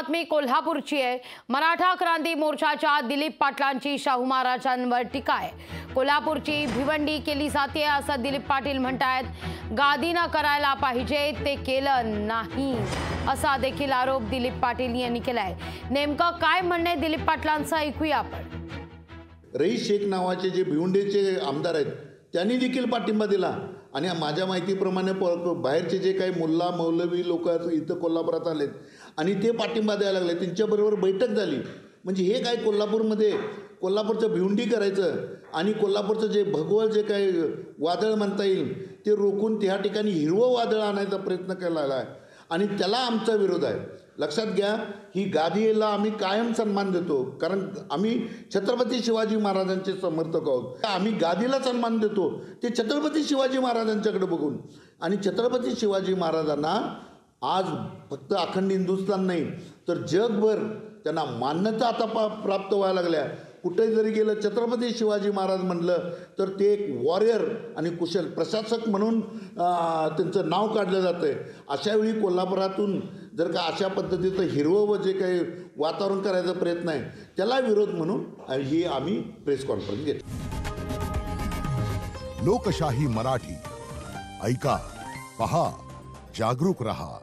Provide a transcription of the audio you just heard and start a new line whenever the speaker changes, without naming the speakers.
बातमी कोल्हापूरची आहे। मराठा क्रांती मोर्चाच्या दिलीप पाटलांची शाहू महाराजांवर टीका आहे। कोल्हापूरची भिवंडी केली जाते असं दिलीप पाटील म्हणतायत। गादी न करायला पाहिजे ते केलं नाही असा देखील आरोप दिलीप पाटील यांनी केलाय। नेमकं काय म्हणणे दिलीप पाटलांचं ऐकूया आपण।
रईस शेख नावाचे जे भिवंडीचे आमदार आहेत त्यांनी देखील पाठिंबा दिला आणि माझ्या माहितीप्रमाणे बाहेरचे जे काही मुल्ला मौलवी लोक इथं कोल्हापुरात आलेत आणि ते पाठिंबा द्यायला लागले, त्यांच्याबरोबर बैठक झाली। म्हणजे हे काय कोल्हापूरमध्ये कोल्हापूरचं भिवंडी करायचं आणि कोल्हापूरचं जे भगवल जे काही वादळ म्हणता येईल ते रोखून त्या ठिकाणी हिरवं वादळ आणायचा प्रयत्न केला आहे आणि त्याला आमचा विरोध आहे। लक्षात घ्या, ही गादीला आम्ही कायम सन्मान देतो कारण आम्ही छत्रपती शिवाजी महाराजांचे समर्थक आहोत। आम्ही गादीला सन्मान देतो ते छत्रपती शिवाजी महाराजांच्याकडे बघून। आणि छत्रपती शिवाजी महाराजांना आज फक्त अखंड हिंदुस्थान नाही तर जगभर त्यांना मान्यता आता प्राप्त व्हायला लागल्या। कुठे जरी गेलं छत्रपती शिवाजी महाराज म्हटलं तर ते एक वॉरियर आणि कुशल प्रशासक म्हणून त्यांचं नाव काढलं जातं आहे। अशावेळी कोल्हापुरातून जर का अशा पद्धतीचं हिरवं व जे काही वातावरण करायचा प्रयत्न आहे त्याला विरोध म्हणून ही आम्ही प्रेस कॉन्फरन्स घेतली।
लोकशाही मराठी ऐका, पहा, जागरूक रहा।